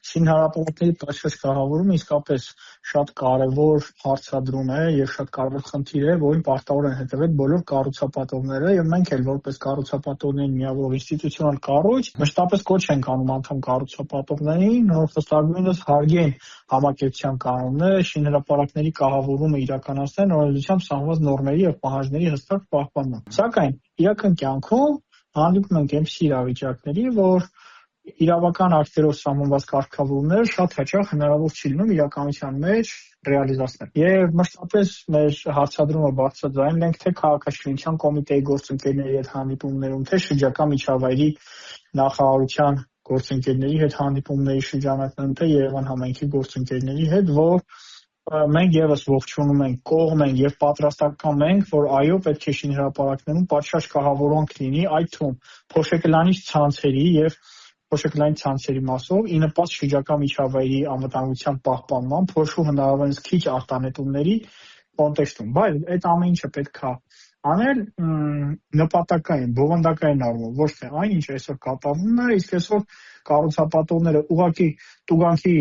Շինհրապարակների պատշաճ կահավորումը իսկապես շատ կարևոր հարցադրում է եւ շատ կարևոր խնդիր է, որին պարտավոր են հետևել բոլոր կառուցապատողները եւ մենք էլ որպես կառուցապատողների միավորող ինստիտուցիոնալ կառույց մշտապես կոչ ենք անում անդամ կառուցապատողներին, որ խստագույնս հարգեն համակերպչության կանոնները, շինհրապարակների կահավորումը իրականացնեն օրենսդրությամբ սահմանված նորմերի եւ պահանջների հստակ պահպանմամբ։ Սակայն իրական կյանքում հանդիպում ենք այնպիսի իրավիճակների, որ իրավական ակտերով սահմանված կարգավորումները շատ հաճախ հնարավոր չի լինում իրականության մեջ ռեալիզացնել։ Եվ մշտապես մեր հարցադրումը բարձրաձայնել ենք թե քաղաքաշինության կոմիտեի գործընկերների հետ հանդիպումներում, թե շրջակա միջավայրի նախարարության գործընկերների հետ հանդիպումների շրջանակներում, թե Երևան համայնքի գործընկերների հետ, որ մենք եւս ողջունում ենք, կողմ ենք եւ պատրաստական ենք, որ այո, պետք է շինհրապարակներում պատշաճ կահավորանք լինի, այդ թվում փոշեկլանիչ ցանցերի եւ փոշեկլային ցանցերի մասով ի նպաստ շրջակա միջավայրի անվտանգության պահպանման, փոշու հնարավորինս քիչ արտանետումների կոնտեքստում։ Բայց այդ ամեն ինչը պետք է անել նպատակային, բովանդակային առումով, ոչ թե այն, ինչ այսօր կատարվում է, իսկ այսօր կառուցապատողները ուղղակի տուգանքի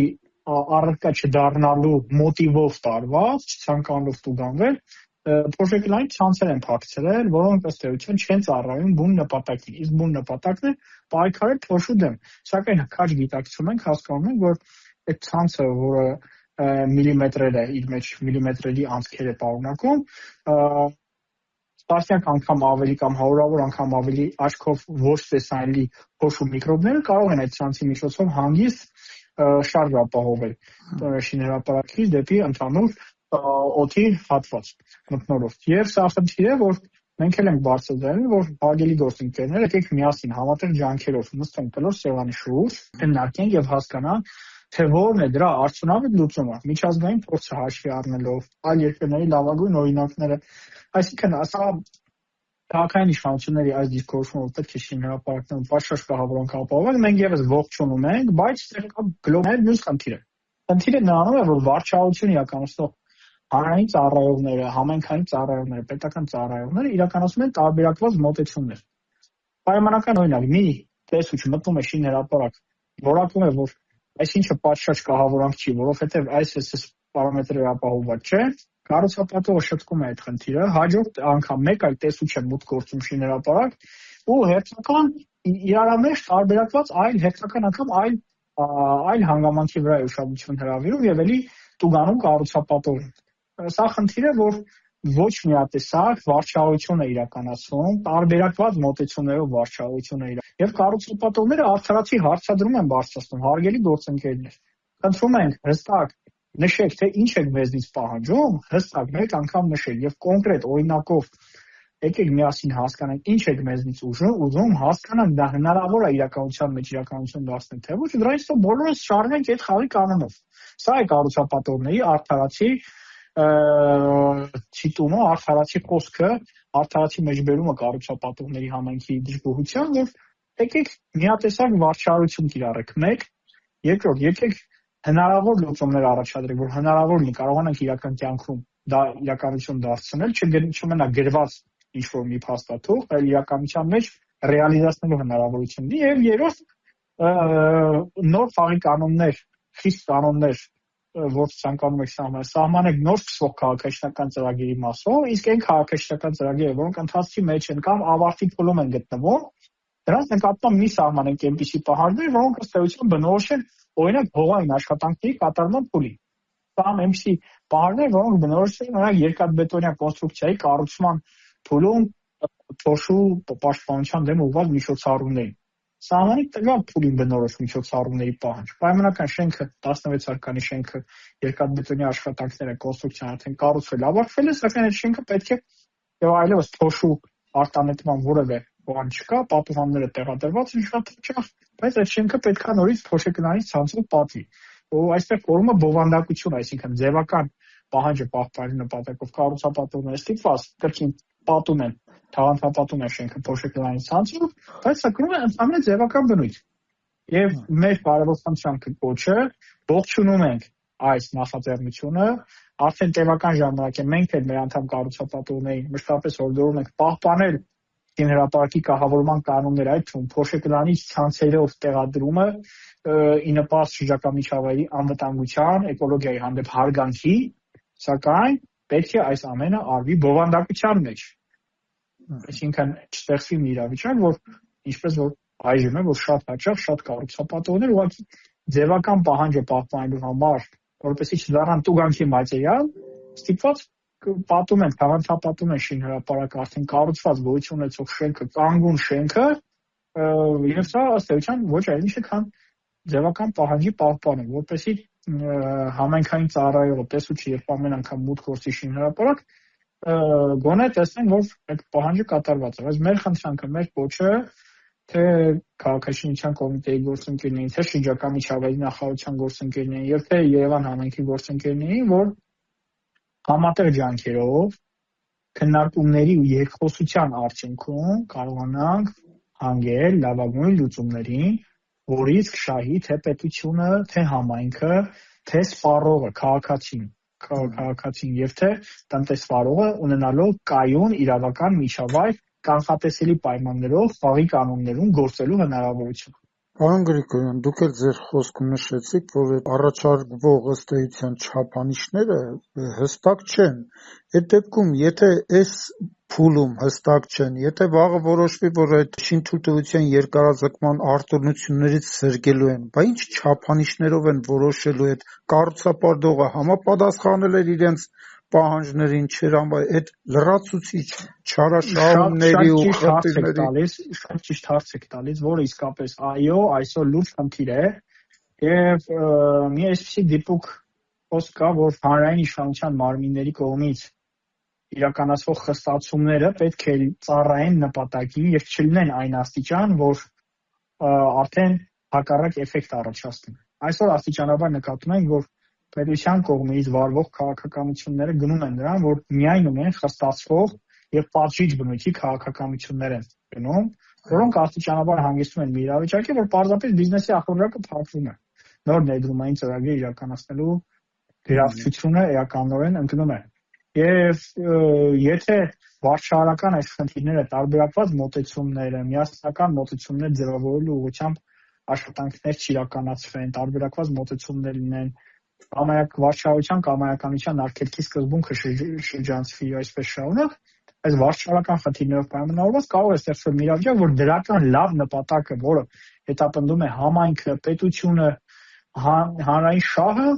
առարկա չդառնալու մոտիվով տարված, չցանկանալով տուգանվել, փոշեկլային ցանցեր են փակցրել, որոնք ըստ էության չեն ծառայում բուն նպատակին։ Իսկ բուն նպատակն է պայքարել փոշու դեմ։ Սակայն քաջ գիտակցում ենք, հասկանում ենք, որ այդ ցանցը, որը միլիմետրեր է, իր մեջ միլիմետրերի անցքեր է պարունակում, տասնյակ անգամ ավելի կամ հարյուրավոր անգամ ավելի աչքով ոչ տեսանելի փոշու միկրոբները կարող են այդ ցանցի միջոցով հանգիստ շարժ ապահովել շինհրապարակից դեպի ընդհանուր օդի հատված մթնոլորտ։ Եվ սա խնդիր է, որ մենք էլ ենք բարձրացրել, որ հարգելի գործընկերներ, եկեք միասին համատեղ ջանքերով նստենք կլոր սեղանի շուրջ, քննարկենք եւ հասկանանք, թե որն է դրա արդյունավետ լուծումը, միջազգային փորձը հաշվի առնելով, այլ երկրների լավագույն օրինակները, այսինքն սա քաղաքային իշխանությունների այս դիսկուրսում պետք է շինհրապարակներում պատշաճ կահավորանք ապահովել, մենք եւս ողջունում ենք, բայց այստեղ կա գլոբալ մյուս խնդիրը։ Խնդիրը նրանում է, որ վարչահայություն իրականացնող հանրային ծառայողները, համայնքային ծառայողները, պետական ծառայողները իրականացնում են տարբերակված մոտեցումներ։ Պայմանական օրինակ, մի տեսուչ մտնում է շինհրապարակ, որակում է, որ այսինչը պատշաճ կահավորանք չի, որովհետև այս պարամետրերը ապահովված չէ, կառուցապատողը շտկում է այդ խնդիրը, հաջորդ անգամ մեկ այլ տեսուչ է մուտք գործում շինհրապարակ ու հերթական իրարամեջ տարբերակված հերթական անգամ այլ հանգամանքի վրա է ուշադրություն հրավիրում եւ էլի տուգանում կառուցապատողին։ Սա խնդիր է, որ ոչ միատեսակ վարչահայություն է իրականացվում, տարբերակված մոտեցումներով վարչահայություն է եւ կառուցապատողները արդարացի հարցադրում են բարձրացնում, հարգելի գործընկերներ։ Խնդրում ենք հստակ նշեք, թե ինչ եք մեզնից պահանջում, հստակ մեկ անգամ նշեք եւ կոնկրետ օրինակով եկեք միասին հասկանանք ինչ եք մեզնից ուզում, հասկանանք դա հնարավոր է իրականության մեջ իրականություն դարձնել, թե ոչ, դրանից հետո բոլորս շարժենք այդ խաղի կանոնով։ Սա է կառուցապատողների արդարացի ցիտումը, արդարացի խոսքը, արդարացի մեջբերումը կառուցապատողների համայնքի դժգոհության, որ եկեք միատեսակ վարչահայություն կիրառեք։ Մեկ, երկրորդ, եկեք հնարավոր լուծումներ առաջադրենք, որ հնարավոր լինի կարողանանք իրական կյանքում դա իրականություն դարձնել, չմնա գրված ինչ-որ մի փաստաթուղթ, այլ իրականության մեջ ռեալիզացնելու հնարավորություն ունի։ Եվ երրորդ, նոր խաղի կանոններ, խիստ կանոններ, որ ցանկանում եք սահմանեք նոր սկսվող քաղաքաշինական ծրագրերի մասով, իսկ այն քաղաքաշինական ծրագրերը, որոնք ընթացքի մեջ են կամ ավարտի փուլում են գտնվում, դրանց նկատմամբ մի սահմանենք այնպիսի պահանջներ, որոնք ըստ էության բնորոշ են օրինակ հողային աշխատանքների կատարման փուլին։ Սա այնպիսի պահանջներ, որոնք բնորոշ են օրինակ երկաթբետոնյա կոնստրուկցիայի կառուցման փուլում փոշու պաշտպանության դեմ ուղղված միջոցառումներին։ Սահմանի տվյալ փուլին բնորոշ միջոցառումների պահանջ։ Պայմանական շենքը 16 հարկանի շենքը երկաթբետոնյա աշխատանքները կոնստրուկցիան արդեն կառուցվել, ավարտվել է, սակայն այդ շենքը պետք է եւ այլևս փոշու արտանետման որևէ բան չկա, պատուհանները տեղադրված են շատ հաճախ, բայց այդ շենքը պետք է նորից փոշեկլանից ցանցով պատվի։ Ու այստեղ կորումը բովանդակություն, այսինքն ձևական պահանջը պահպանելու նպատակով կառուցապատողները ստիպված կրկին պատում են, թաղանթապատում են շենքը փոշեկլանից ցանցով, բայց սա կրում է ընդհանրապես ձևական բնույթ։ Եվ մեր կարևորության կոչը ողջունում ենք այս նախաձեռնությունը, արդեն տևական ժամանակ է մենք էլ մեր անդամ կառուցապատողներին մշտապես հորդորում ենք պահպանել հրապարակի կահավորման կանոններ, այդ թվում փոշեկլանիչ ցանցերով տեղադրումը ի նպաստ շրջակա միջավայրի անվտանգության, էկոլոգիայի հանդեպ հարգանքի, սակայն պետք է այս ամենը արվի բովանդակության մեջ։ Այսինքն չստեղծվի մի իրավիճակ, որ ինչպես որ այժմ է, որ շատ հաճախ շատ կառուցապատողներ ուղղակի ձևական պահանջը պահպանելու համար, որպեսզի չդառնան տուգանքի մատերիալ, ստիպված պատում են, թաղանթապատում են շինհրապարակը, արդեն կառուցված գոյություն ունեցող շենքը, կանգուն շենքը, եւ սա ըստ էության ոչ այլ ինչ է, քան ձևական պահանջի պահպանում, որպեսզի համայնքային ծառայողը տեսուչի երբ ամեն անգամ մուտք գործի շինհրապարակ, գոնե տեսնեն, որ այդ պահանջը կատարված է։ Բայց մեր խնդրանքը, մեր կոչը, թե քաղաքաշինության կոմիտեի գործընկերներին, թե շրջակա միջավայրի նախարարության գործընկերներին եւ թե Երևան համայնքի գործընկերներին, որ համատեղ ջանքերով քննարկումների ու երկխոսության արդյունքում կարողանանք հանգել լավագույն լուծումներին, որից կշահի թե պետությունը, թե համայնքը, թե սպառողը, քաղաքացին եւ թե տնտեսվարողը ունենալով կայուն իրավական միջավայր կանխատեսելի պայմաններով խաղի կանոններում գործելու հնարավորություն։ Պարոն Գրիգորյան, դուք էլ ձեր խոսքում նշեցիք, որ առաջարկվող ըստ էության չափանիշները հստակ չեն։ Այդ դեպքում, եթե այս փուլում հստակ չեն, եթե վաղը որոշվի, որ այդ շինթույլտվության երկարաձգման արտոնություններից զրկելու են, բա ինչ չափանիշներով են որոշելու այդ կառուցապատողը համապատասխանել էր իրենց պահանջներին, չէր համար այդ լրացուցիչ չարաշահումների ու խնդիրների շատ ճիշտ հարց եք տալիս, որը իսկապես այո, այսօր լուրջ խնդիր է եւ մի այսպիսի դիպուկ խոսք կա, որ հանրային իշխանության մարմինների կողմից իրականացվող խստացումները պետք է ծառայեն նպատակի եւ չլինեն այն աստիճան, որ արդեն հակառակ էֆեկտ առաջացնեն։ Այսօր աստիճանաբար նկատում ենք, որ պետության կողմից վարվող քաղաքականությունները գնում են նրան, որ միայն ունեն խստացվող եւ պատժիչ բնույթի քաղաքականություններ են գնում, որոնք աստիճանաբար հանգեցնում են մի իրավիճակի, որ պարզապես բիզնեսի ախորժակը փակվում է։ Նոր ներդրումային ծրագրեր իրականացնելու գրավչությունը էականորեն ընկնում է։ Եվ եթե վարչահարական այս խնդիրները տարբերակված մոտեցումները, միասնական մոտեցումներ ձևավորելու ուղղությամբ աշխատանքներ չիրականացվեն, տարբերակված մոտեցումներ լինեն, վարչահարության կամայականության արգելքի սկզբունքը շրջանցվի այսպես շարունակ, այս վարչահարական խնդիրներով պայմանավորված կարող է ստեղծվել մի իրավիճակ, որ դրական լավ նպատակը, որը հետապնդում է համայնքը, պետությունը, հանրային շահը,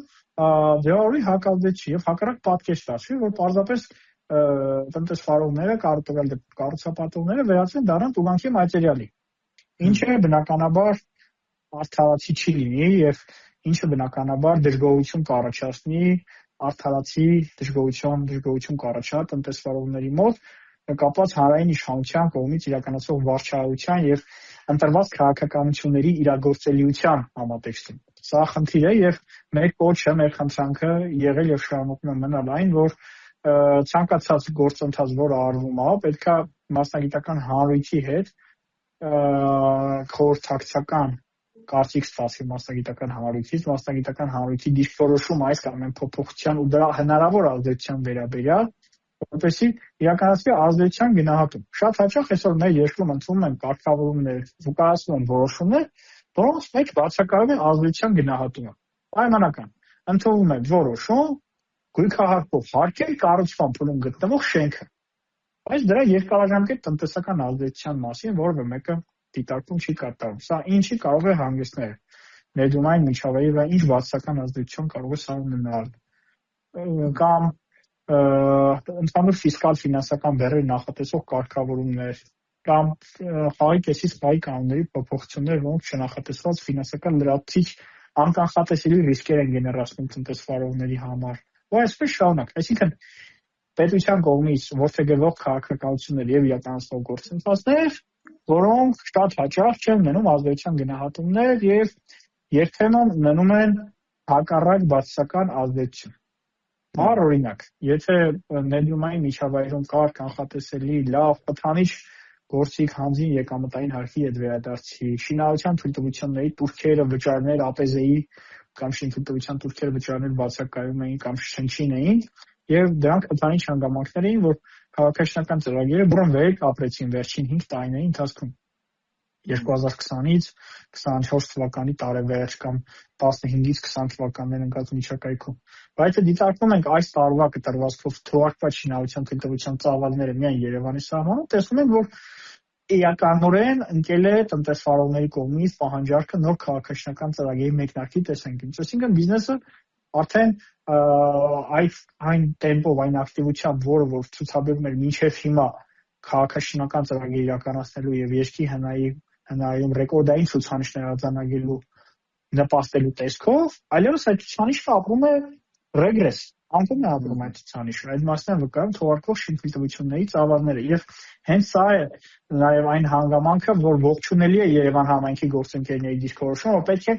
ձևավորի հակազդեցի եւ հակառակ պատկեր ստացվի, որ պարզապես տնտեսվարողները, կառուցապատողները վերածվեն դառնան տուգանքի մատերիալի, ինչը բնականաբար արդարացի չի լինի եւ ինչը բնականաբար դժգոհություն կառաջացնի, արդարացի դժգոհություն կառաջա տնտեսվարողների մոտ, կապված հանրային իշխանության կողմից իրականացվող վարչահարության եւ ընտրված քաղաքականությունների իրագործելիության համատեքստում։ Սա խնդիր է եւ մեր կոչը, մեր խնդրանքը եղել եւ շարունակում է մնալ այն, որ ցանկացած գործընթաց, որը արվում է, պետքա մասնագիտական հանրույթի հետ խորհրդակցական կարծիք ստացվի մասնագիտական հանրույթի դիրքորոշում այս կամ այն փոփոխության ու դրա հնարավոր ազդեցության վերաբերյալ, որպեսզի իրականացվի ազդեցության գնահատում։ Շատ հաճախ այսօր մեր երկրում ընդունվում են կարգավորումներ, զուգահեռ են որոշումներ, որոնց մեջ բացակայում է ազդեցության գնահատումը։ Պայմանական ընդունվում է որոշում, գույքահարկով հարկել կառուցման փուլում գտնվող շենքը, բայց դրա երկարաժամկետ տնտեսական ազդեցության մասին որևէ մեկը դիտարկում չի կատարվում։ Սա ինչի կարող է հանգեցնել ներդրումային միջավայրի վրա, ինչ բացասական ազդեցություն կարող է սա ունենալ, կամ ընդհանուր ֆիսկալ ֆինանսական բեռներ նախատեսող կարգավորումներ, կամ խաղի կեսից խաղի կանոնների փոփոխություններ, որոնք չնախատեսված ֆինանսական լրացուցիչ անկանխատեսելի ռիսկեր են գեներացնում տնտեսվարողների համար։ Ու այսպես շարունակ։ Այսինքն պետության կողմից որդեգրվող քաղաքականություններ եւ իրականացվող գործընթացներ, որոնք շատ հաճախ չեն ունենում ազդեցության գնահատումներ եւ երբեմն ունենում են հակառակ բացասական ազդեցություն։ Բառ օրինակ, եթե ներդրումային միջավայրում կար կանխատեսելի լավ խթանիչ գործիք հանձին եկամտային հարկի հետ վերադարձի, շինարարության թույլտվությունների տուրքերը, վճարներ ԱՊԶ-ի կամ շինթույլտվության տուրքերը վճարներ բացակայում էին կամ շնչին էին, եւ դրանք խթանիչ հանգամանքներ էին, որ քաղաքաշինական ծրագիրը, որոնք վերակապրեցին վերջին 5 տարիների ընթացքում 2020-ից 24 թվականի տարեվերջ կամ 15-ից 20 թվականներ ընկած միջակայքում։ Բայց դիտարկում ենք այս տարվա կտրվածքով թվարկված շինարարության թույլտվության ծավալները միայն Երևանի սահմանում, տեսնում ենք, որ իրականորեն ընկել է տնտեսվարողների կողմից պահանջարկը նոր քաղաքաշինական ծրագրերի մեկնարկի տեսանկյունից։ Այսինքն բիզնեսը արդեն այն տեմպով, այն ակտիվությամբ, որ ցուցաբերում էր մինչև հիմա քաղաքաշինական ծրագիր իրականացնելու եւ երկրի հնարայում ռեկորդային ցուցանիշներ արձանագրելու նպաստելու տեսքով, այլևս այդ ցուցանիշը ապրում է ռեգրես, անկում է ապրում այդ ցուցանիշը։ Այդ մասն է վկայում թվարկող շինթույլտվությունների ծավալները եւ հենց սա է նաեւ այն հանգամանքը, որ ողջունելի է Երևան համայնքի գործընկերների դիրքորոշումը, որ պետք է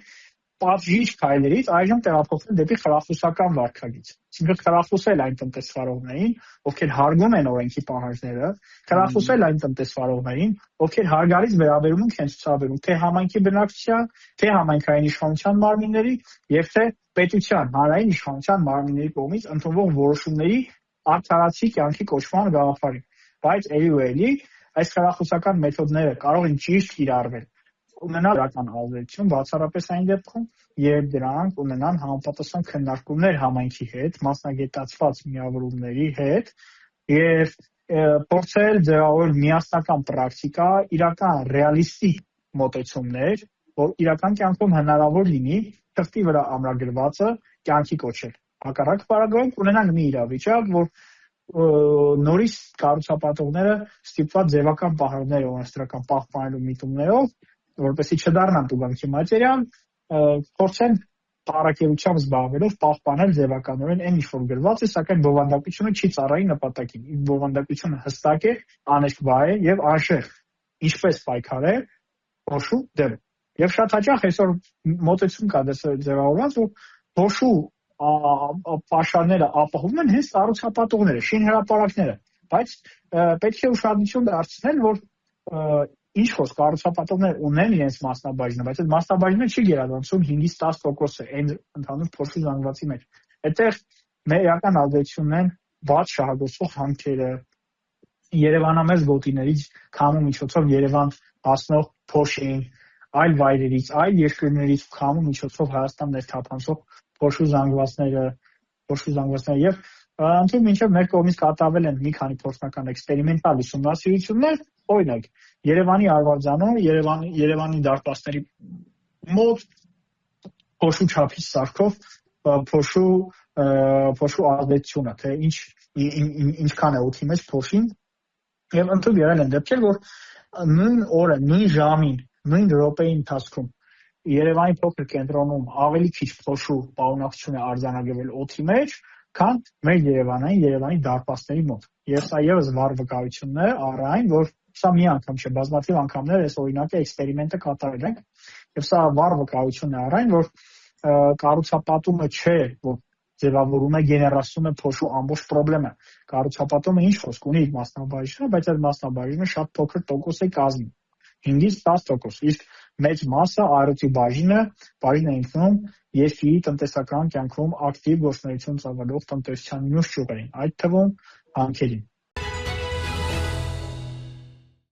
պատժիչ քայլերից այժմ տեղափոխվել դեպի խրախուսական վարքագիծ։ Այսինքն խրախուսել այն տնտեսվարողներին, ովքեր հարգում են օրենքի պահանջները, խրախուսել այն տնտեսվարողներին, ովքեր հարգալից վերաբերմունք են ցուցաբերում թե համայնքի բնակչության, թե համայնքային իշխանության մարմինների եւ թե պետության, հանրային իշխանության մարմինների կողմից ընդունվող որոշումների արդարացի կյանքի կոչման գաղափարին։ Բայց էլի այս խրախուսական մեթոդները կարող են ճիշտ կիրառվել, ունենալ դրական ազդեցություն, բացառապես այն դեպքում, երբ դրանք ունենան համապատասխան քննարկումներ համայնքի հետ, մասնագետացված միավորումների հետ եւ փորձել ձևավորել միասնական պրակտիկա, իրական ռեալիստիկ մոտեցումներ, որ իրական կյանքում հնարավոր լինի թղթի վրա ամրագրվածը կյանքի կոչել։ Հակառակ պարագայում կունենանք մի իրավիճակ, որ նորից կառուցապատողները ստիպված ձևական պահանջներ օրենսդրական պահպանելու միտումներով, որպեսզի չդառնան տուգանքի մատերիալ, փորձեն տարակերությամբ զբաղվելով պահպանել ձևականորեն այն ինչ որ գրված է, սակայն բովանդակությունը չի ծառայի նպատակին։ Բովանդակությունը հստակ է, անեշկվա է եւ անշեղ։ Ինչպես պայքարել փոշու դեմ։ Եվ շատ հաճախ այսօր մոտեցում կա ձևավորված, որ փոշու պաշարները ապահովում են հենց կառուցապատողները, շինհրապարակները, բայց պետք է ուշադրություն դարձնել, որ ինչ որ կառուցապատողներ ունեն իրենց մասնաբաժինը, բայց այդ մասնաբաժինը չի գերադասում 5-ից 10% այն ընդհանուր փոշու զանգվածի մեջ։ Այդտեղ մեր իրական ազդեցությունն են բաց շահագործող հանքերը, Երևանամերձ գոտիներից քամու միջոցով Երևան հասնող փոշին, այլ վայրերից, այլ երկրներից քամու միջոցով Հայաստան ներթափանցող փոշու զանգվածները եւ ընդհանուր մինչև մեր կողմից կատարվել են մի քանի փորձնական էքսպերիմենտալ ուսումնասիրություններ, օրինակ Երևանի Արվարձանում, Երևանի դարպասների մոտ փոշու չափից սարքով փոշու ազդեցությունը, թե ինչքան է օդի մեջ փոշին, եւ ընդհանուր եղել են դեպքեր, որ նույն օրը, նույն ժամին, նույն րոպեի ընթացքում Երևանի փոքր կենտրոնում ավելի քիչ փոշու պարունակություն է արձանագրվել օդի մեջ, քան մեր Երևանի դարպասների մոտ։ Եվ սա եւս վառ վկայությունն է առ այն, որ սա մի անգամ չէ, բազմաթիվ անգամներ այս օրինակի էքսպերիմենտը կատարել ենք, եւ սա վառ վկայություն է առ այն, որ կառուցապատումը չէ, որ ձևավորում է, գեներացնում է փոշու ամբողջ խնդիրը։ Կառուցապատումը ինչ խոսք ունի իր մասնաբաժինը, բայց այդ մասնաբաժինը շատ փոքր տոկոս է կազմում, 5-ից 10%, իսկ մեծ մասը առողջի բաժինը ինքնում երկրի տնտեսական կյանքում ակտիվ գործունեություն ծավալող տնտեսության մյուս ճյուղերին, այդ թվում հանքերին։